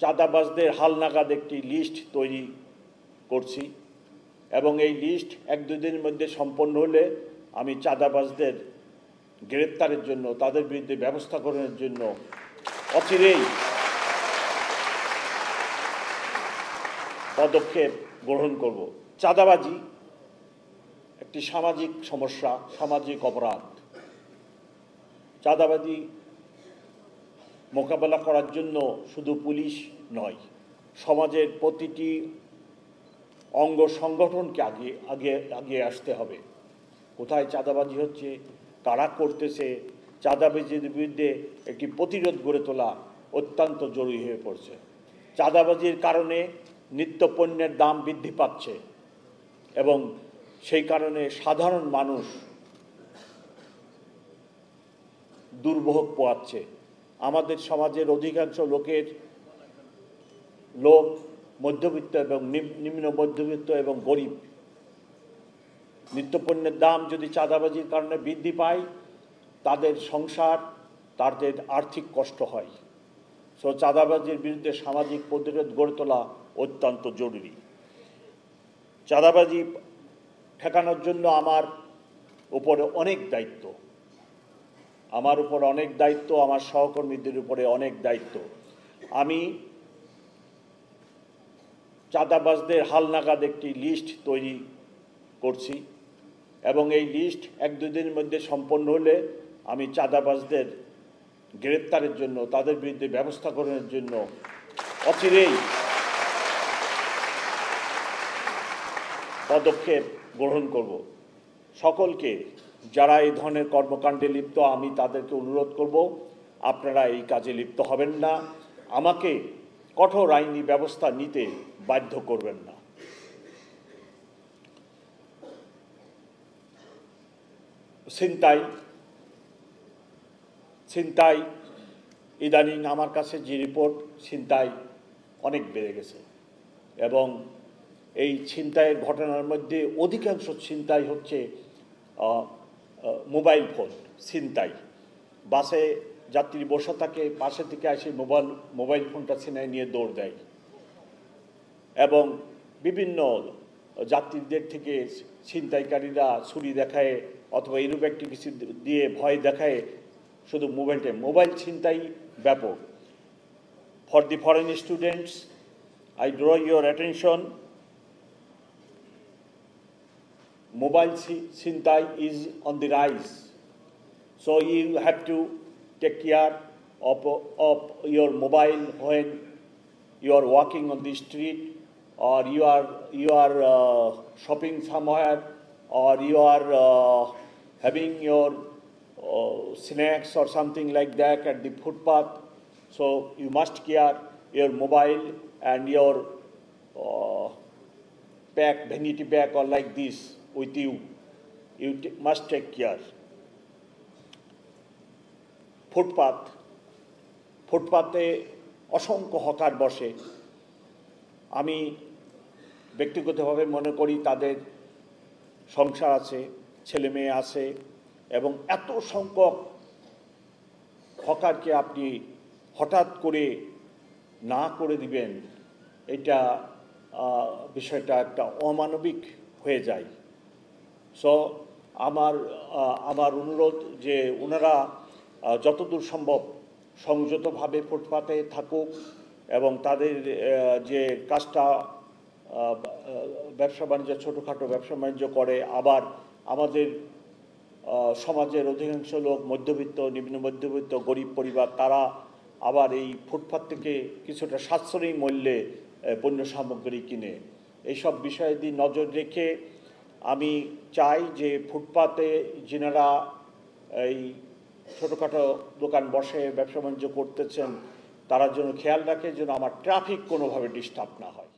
চাঁদাবাজদের হালনাগাদ একটি লিস্ট তৈরি করছি এবং এই লিস্ট 1-2 দিনের মধ্যে সম্পন্ন হলে আমি চাঁদাবাজদের গ্রেপ্তারের জন্য, তাদের বিরুদ্ধে ব্যবস্থা গ্রহণের জন্য অচিরেই পদক্ষেপ গ্রহণ করব। চাঁদাবাজি একটি সামাজিক সমস্যা, সামাজিক অপরাধ। চাঁদাবাজি মোকাবেলা করার জন্য শুধু পুলিশ নয়, সমাজের প্রতিটি অঙ্গ সংগঠনকে আগে আসতে হবে। কোথায় চাঁদাবাজি হচ্ছে, কারা করতেছে, চাঁদাবাজির বিরুদ্ধে একটি প্রতিরোধ গড়ে তোলা অত্যন্ত জরুরি হয়ে পড়ছে। চাঁদাবাজির কারণে নিত্যপণ্যের দাম বৃদ্ধি পাচ্ছে এবং সেই কারণে সাধারণ মানুষ দুর্ভোগ পোহাচ্ছে। আমাদের সমাজের অধিকাংশ লোক মধ্যবিত্ত এবং নিম্ন মধ্যবিত্ত এবং গরিব। নিত্যপণ্যের দাম যদি চাঁদাবাজির কারণে বৃদ্ধি পায়, তাদের সংসার, তাদের আর্থিক কষ্ট হয়। সো চাঁদাবাজির বিরুদ্ধে সামাজিক প্রতিরোধ গড়ে তোলা অত্যন্ত জরুরি। চাঁদাবাজি ঠেকানোর জন্য আমার উপরে অনেক দায়িত্ব, আমার সহকর্মীদের উপরে অনেক দায়িত্ব। আমি চাঁদাবাজদের হালনাগাদ একটি লিস্ট তৈরি করছি এবং এই লিস্ট 1-2 দিনের মধ্যে সম্পন্ন হলে আমি চাঁদাবাজদের গ্রেপ্তারের জন্য, তাদের বিরুদ্ধে ব্যবস্থা গ্রহণের জন্য অচিরেই পদক্ষেপ গ্রহণ করব। সকলকে যারা এই ধরনের কর্মকাণ্ডে লিপ্ত, আমি তাদেরকে অনুরোধ করব, আপনারা এই কাজে লিপ্ত হবেন না, আমাকে কঠোর আইনি ব্যবস্থা নিতে বাধ্য করবেন না। ছিনতাই ইদানিং আমার কাছে যে রিপোর্ট, ছিনতাই অনেক বেড়ে গেছে এবং এই ছিনতাইয়ের ঘটনার মধ্যে অধিকাংশ ছিনতাই হচ্ছে মোবাইল ফোন ছিনতাই। বাসে যাত্রী বসে থাকে, পাশে থেকে এসে মোবাইল ফোনটা ছিনাই নিয়ে দৌড় দেয় এবং বিভিন্ন যাত্রীদের থেকে ছিনতাইকারীরা ছুরি দেখায় অথবা এরূপ একটি কিছু দিয়ে ভয় দেখায় শুধু মোবাইল ছিনতাই ব্যাপক। For the foreign students, I draw your attention, mobile ছিনতাই is on the rise. So you have to take care of your mobile when you are walking on the street, or you are shopping somewhere, or you are having your snacks or something like that at the footpath. So you must care your mobile and your vanity bag or like this with you. You must take care. ফুটপাতে অসংখ্য hawker বসে। আমি ব্যক্তিগতভাবে মনে করি তাদের সংসার আছে, ছেলে মেয়ে আছে এবং এত সংখ্যক হকারকে আপনি হঠাৎ করে না করে দিবেন, এটা বিষয়টা একটা অমানবিক হয়ে যায়। সো আমার অনুরোধ যে ওনারা যতদূর সম্ভব সংযতভাবে ফুটপাতে থাকুক এবং তাদের যে কাজটা ব্যবসা বাণিজ্য, ছোটোখাটো ব্যবসা বাণিজ্য করে, আবার আমাদের সমাজের অধিকাংশ লোক মধ্যবিত্ত, নিম্ন মধ্যবিত্ত, গরিব পরিবার, তারা আবার এই ফুটপাত থেকে কিছুটা সাশ্রয়ী মূল্যে পণ্য সামগ্রী কিনে। এইসব বিষয়াদি নজর রেখে আমি চাই যে ফুটপাতে যিনারা এই ছোটোখাটো দোকান বসে ব্যবসা বাণিজ্য করতেছেন, তারা যেন খেয়াল রাখে যেন আমার ট্রাফিক কোনোভাবে ডিস্টার্ব না হয়।